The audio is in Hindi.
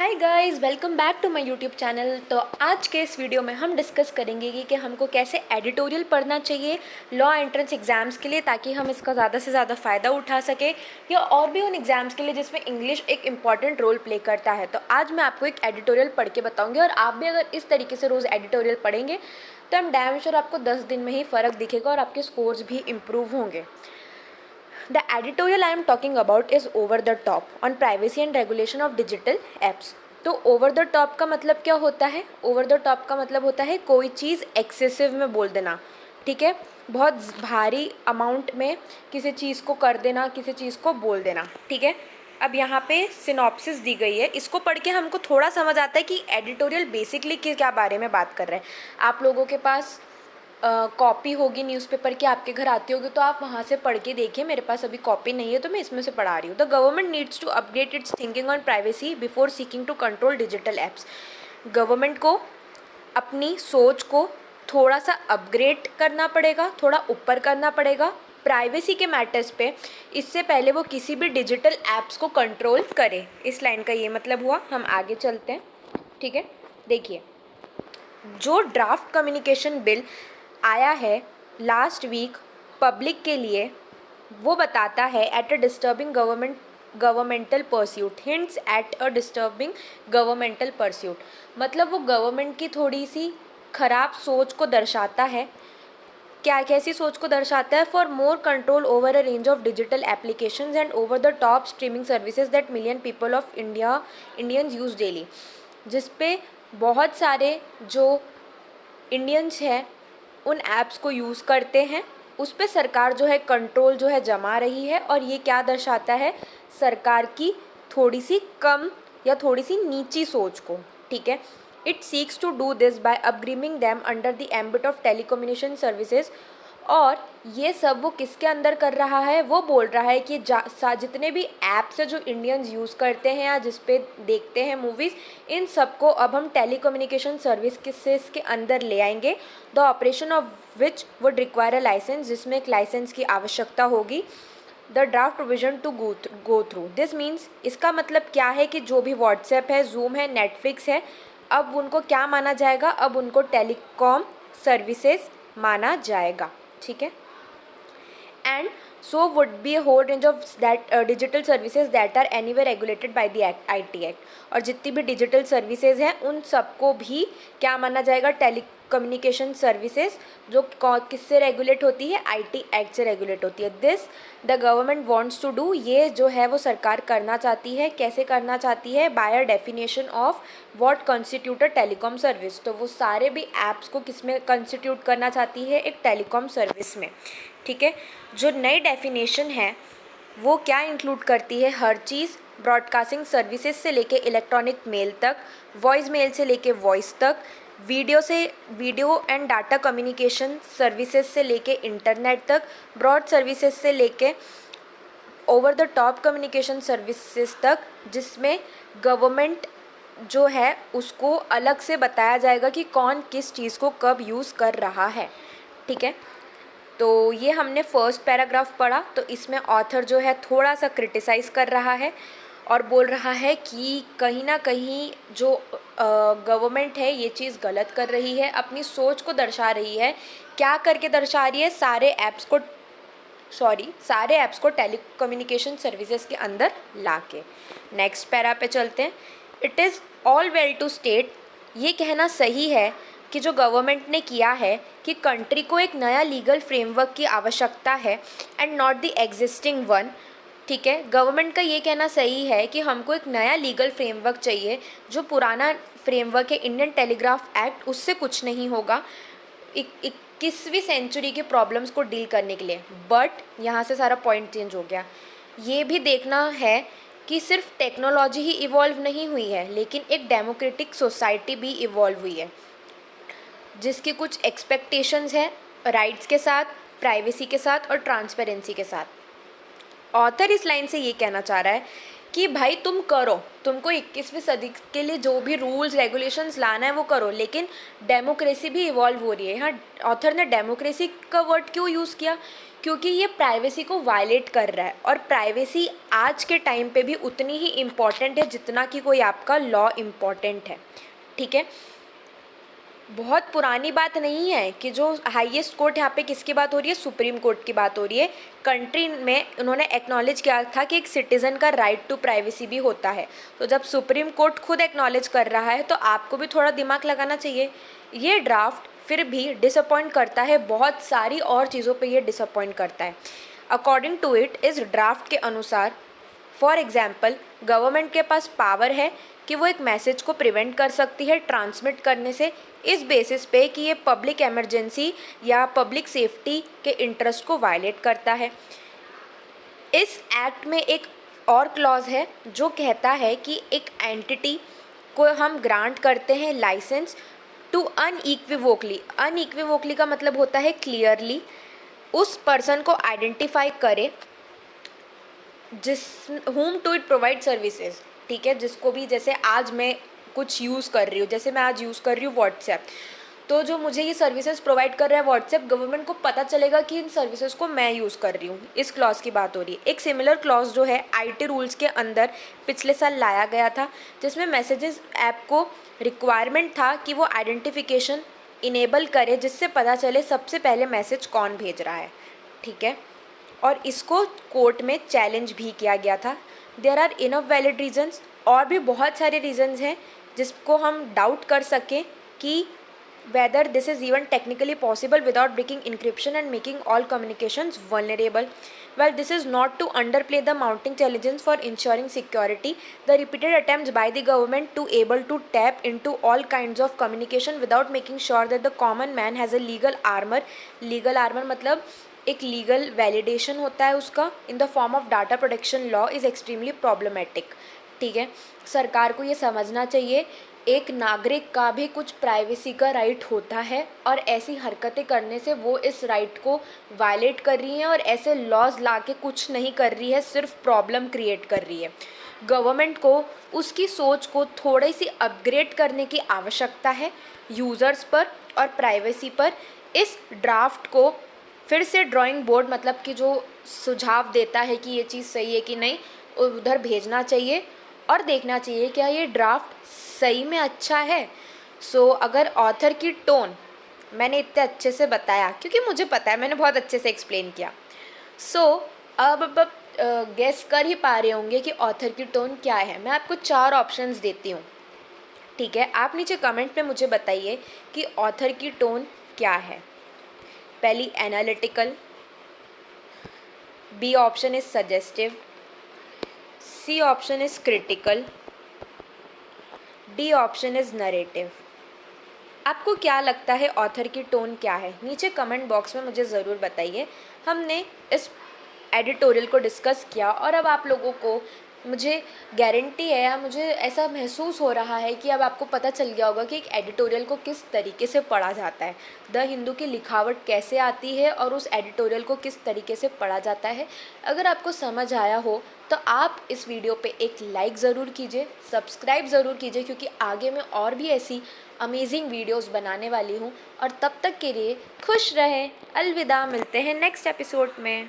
Hi guys, welcome back to my YouTube channel. तो आज के इस वीडियो में हम डिस्कस करेंगे कि हमको कैसे एडिटोरियल पढ़ना चाहिए लॉ एंट्रेंस एग्ज़ाम्स के लिए, ताकि हम इसका ज़्यादा से ज़्यादा फ़ायदा उठा सकें, या और भी उन एग्ज़ाम्स के लिए जिसमें इंग्लिश एक इम्पॉर्टेंट रोल प्ले करता है। तो आज मैं आपको एक एडिटोरियल पढ़ के बताऊँगी, और आप भी अगर इस तरीके से रोज़ एडिटोरियल पढ़ेंगे तो हम डैम श्योर आपको 10 दिन में ही फ़र्क दिखेगा और आपके स्कोर्स भी इम्प्रूव होंगे। The editorial I am talking about is over the top on privacy and regulation of digital apps। तो ओवर द टॉप का मतलब क्या होता है? ओवर द टॉप का मतलब होता है कोई चीज़ एक्सेसिव में बोल देना, ठीक है, बहुत भारी अमाउंट में किसी चीज़ को कर देना, किसी चीज़ को बोल देना, ठीक है। अब यहाँ पे सिनॉप्सिस दी गई है, इसको पढ़ के हमको थोड़ा समझ आता है कि एडिटोरियल बेसिकली क्या बारे में बात कर रहे हैं। आप लोगों के पास कॉपी होगी न्यूज़पेपर की, आपके घर आती होगी, तो आप वहाँ से पढ़ के देखिए। मेरे पास अभी कॉपी नहीं है तो मैं इसमें से पढ़ा रही हूँ। The government needs to update its thinking on privacy before seeking to control digital apps. Government को अपनी सोच को थोड़ा सा अपग्रेड करना पड़ेगा, थोड़ा ऊपर करना पड़ेगा प्राइवेसी के मैटर्स पे, इससे पहले वो किसी भी डिजिटल एप्स को कंट्रोल करे। इस लाइन का ये मतलब हुआ। हम आगे चलते हैं, ठीक है। देखिए, जो ड्राफ्ट कम्युनिकेशन बिल आया है लास्ट वीक पब्लिक के लिए, वो बताता है at a disturbing governmental pursuit, hints at a disturbing governmental pursuit. मतलब वो गवर्नमेंट की थोड़ी सी खराब सोच को दर्शाता है। क्या कैसी सोच को दर्शाता है? For more control over a range of digital applications and over the top streaming services that million people of Indians use daily. जिस पे बहुत सारे जो इंडियंस हैं उन ऐप्स को यूज़ करते हैं, उस पे सरकार जो है कंट्रोल जो है जमा रही है। और ये क्या दर्शाता है? सरकार की थोड़ी सी कम या थोड़ी सी नीची सोच को, ठीक है। It seeks to do this by upgrading them under the ambit of telecommunication services. और ये सब वो किसके अंदर कर रहा है? वो बोल रहा है कि जितने भी ऐप्स है जो इंडियंस यूज़ करते हैं या जिस पे देखते हैं मूवीज़, इन सबको अब हम टेलीकम्युनिकेशन सर्विसेज के अंदर ले आएंगे। The operation of which would require a licence, जिसमें एक लाइसेंस की आवश्यकता होगी। The draft provision to go through this means, इसका मतलब क्या है कि जो भी व्हाट्सएप है, जूम है, नेटफ्लिक्स है, अब उनको क्या माना जाएगा? अब उनको टेलीकॉम सर्विसेज माना जाएगा, ठीक है। And so would be a whole range of that digital services that are anyway regulated by the IT Act। और जितनी भी डिजिटल सर्विसेज हैं उन सबको भी क्या माना जाएगा? टेलीकम्युनिकेशन सर्विसेज, जो किससे रेगुलेट होती है? IT एक्ट से रेगुलेट होती है। This the government wants to do, ये जो है वो सरकार करना चाहती है। कैसे करना चाहती है? By a definition of what constitute a telecom service. तो वो सारे भी ऐप्स को किस में कंस्टिट्यूट करना चाहती है? एक टेलीकॉम सर्विस में, ठीक है। जो नई डेफिनेशन है वो क्या इंक्लूड करती है? हर चीज़, ब्रॉडकास्टिंग सर्विसेज से लेके इलेक्ट्रॉनिक मेल तक, वॉइस मेल से लेके वॉइस तक, video and data communication services से लेके इंटरनेट तक, ब्रॉड सर्विसेज से लेके over the top communication services तक, जिसमें गवर्नमेंट जो है उसको अलग से बताया जाएगा कि कौन किस चीज़ को कब यूज़ कर रहा है, ठीक है। तो ये हमने फर्स्ट पैराग्राफ पढ़ा। तो इसमें ऑथर जो है थोड़ा सा क्रिटिसाइज़ कर रहा है और बोल रहा है कि कहीं ना कहीं जो गवर्नमेंट है ये चीज़ गलत कर रही है, अपनी सोच को दर्शा रही है। क्या करके दर्शा रही है? सारे ऐप्स को टेलीकम्युनिकेशन सर्विसेज के अंदर लाके। नेक्स्ट पैरा पे चलते हैं। It is all well to state, ये कहना सही है कि जो गवर्नमेंट ने किया है कि कंट्री को एक नया लीगल फ्रेमवर्क की आवश्यकता है and not the existing one, ठीक है। गवर्नमेंट का ये कहना सही है कि हमको एक नया लीगल फ्रेमवर्क चाहिए। जो पुराना फ्रेमवर्क है इंडियन टेलीग्राफ एक्ट, उससे कुछ नहीं होगा 21वीं सेंचुरी के प्रॉब्लम्स को डील करने के लिए। बट यहाँ से सारा पॉइंट चेंज हो गया। ये भी देखना है कि सिर्फ टेक्नोलॉजी ही इवॉल्व नहीं हुई है, लेकिन एक डेमोक्रेटिक सोसाइटी भी इवॉल्व हुई है, जिसकी कुछ एक्सपेक्टेशंस हैं राइट्स के साथ, प्राइवेसी के साथ और ट्रांसपेरेंसी के साथ। ऑथर इस लाइन से ये कहना चाह रहा है कि भाई तुम करो, तुमको 21वीं सदी के लिए जो भी रूल्स रेगुलेशंस लाना है वो करो, लेकिन डेमोक्रेसी भी इवॉल्व हो रही है। यहाँ ऑथर ने डेमोक्रेसी का वर्ड क्यों यूज़ किया? क्योंकि ये प्राइवेसी को वायलेट कर रहा है, और प्राइवेसी आज के टाइम पे भी उतनी ही इम्पॉर्टेंट है जितना कि कोई आपका लॉ इम्पॉर्टेंट है। ठीक है, बहुत पुरानी बात नहीं है कि जो हाईएस्ट कोर्ट यहाँ पे किसकी बात हो रही है, सुप्रीम कोर्ट की बात हो रही है। कंट्री में उन्होंने एक्नॉलेज किया था कि एक सिटीज़न का राइट टू प्राइवेसी भी होता है। तो जब सुप्रीम कोर्ट खुद एक्नॉलेज कर रहा है तो आपको भी थोड़ा दिमाग लगाना चाहिए। ये ड्राफ्ट फिर भी डिसअपॉइंट करता है, बहुत सारी और चीज़ों पे ये डिसअपॉइंट करता है। अकॉर्डिंग टू इट, इस ड्राफ्ट के अनुसार फॉर एग्जाम्पल गवर्नमेंट के पास पावर है कि वो एक मैसेज को प्रिवेंट कर सकती है ट्रांसमिट करने से, इस बेसिस पे कि ये पब्लिक इमरजेंसी या पब्लिक सेफ्टी के इंटरेस्ट को वायलेट करता है। इस एक्ट में एक और क्लॉज है जो कहता है कि एक एंटिटी को हम ग्रांट करते हैं लाइसेंस टू अनइक्विवोकली का मतलब होता है क्लियरली उस पर्सन को आइडेंटिफाई करे जिस whom to it provide services. ठीक है, जिसको भी, जैसे आज मैं कुछ यूज़ कर रही हूँ, जैसे मैं आज यूज़ कर रही हूँ व्हाट्सएप, तो जो मुझे ये सर्विसेज प्रोवाइड कर रहा है व्हाट्सएप, गवर्नमेंट को पता चलेगा कि इन सर्विसेज को मैं यूज़ कर रही हूँ। इस क्लॉज की बात हो रही है। एक सिमिलर क्लॉज जो है आईटी रूल्स के अंदर पिछले साल लाया गया था, जिसमें मैसेजेस ऐप को रिक्वायरमेंट था कि वो आइडेंटिफिकेशन इनेबल करे, जिससे पता चले सबसे पहले मैसेज कौन भेज रहा है। ठीक है, और इसको कोर्ट में चैलेंज भी किया गया था। There are enough valid reasons, और भी बहुत सारे रीजंस हैं जिसको हम डाउट कर सकें कि whether this is even technically possible without breaking encryption and making all communications vulnerable. Well, this is not to underplay the mounting challenges for ensuring security. The repeated attempts by the government to able to tap into all kinds of communication without making sure that the common man has a legal armor. Legal armor मतलब एक लीगल वैलिडेशन होता है उसका in the form of data protection law is extremely problematic. ठीक है, सरकार को ये समझना चाहिए एक नागरिक का भी कुछ प्राइवेसी का राइट होता है, और ऐसी हरकतें करने से वो इस राइट को वायलेट कर रही हैं और ऐसे लॉज ला के कुछ नहीं कर रही है, सिर्फ प्रॉब्लम क्रिएट कर रही है। गवर्नमेंट को उसकी सोच को थोड़ी सी अपग्रेड करने की आवश्यकता है यूज़र्स पर और प्राइवेसी पर। इस ड्राफ्ट को फिर से ड्राइंग बोर्ड मतलब कि जो सुझाव देता है कि ये चीज़ सही है कि नहीं, उधर भेजना चाहिए और देखना चाहिए क्या ये ड्राफ्ट सही में अच्छा है। सो अगर ऑथर की टोन मैंने इतने अच्छे से बताया, क्योंकि मुझे पता है मैंने बहुत अच्छे से एक्सप्लेन किया, सो अब गेस कर ही पा रहे होंगे कि ऑथर की टोन क्या है। मैं आपको 4 ऑप्शंस देती हूँ। ठीक है, आप नीचे कमेंट में मुझे बताइए कि ऑथर की टोन क्या है। पहली analytical, B option is suggestive, C option is critical, D option is narrative. आपको क्या लगता है ऑथर की टोन क्या है? नीचे कमेंट बॉक्स में मुझे ज़रूर बताइए। हमने इस एडिटोरियल को डिस्कस किया और अब आप लोगों को, मुझे गारंटी है या मुझे ऐसा महसूस हो रहा है कि अब आपको पता चल गया होगा कि एक एडिटोरियल को किस तरीके से पढ़ा जाता है, द हिंदू की लिखावट कैसे आती है और उस एडिटोरियल को किस तरीके से पढ़ा जाता है। अगर आपको समझ आया हो तो आप इस वीडियो पे एक लाइक ज़रूर कीजिए, सब्सक्राइब ज़रूर कीजिए, क्योंकि आगे मैं और भी ऐसी अमेजिंग वीडियोस बनाने वाली हूँ। और तब तक के लिए खुश रहें, अलविदा, मिलते हैं नेक्स्ट एपिसोड में।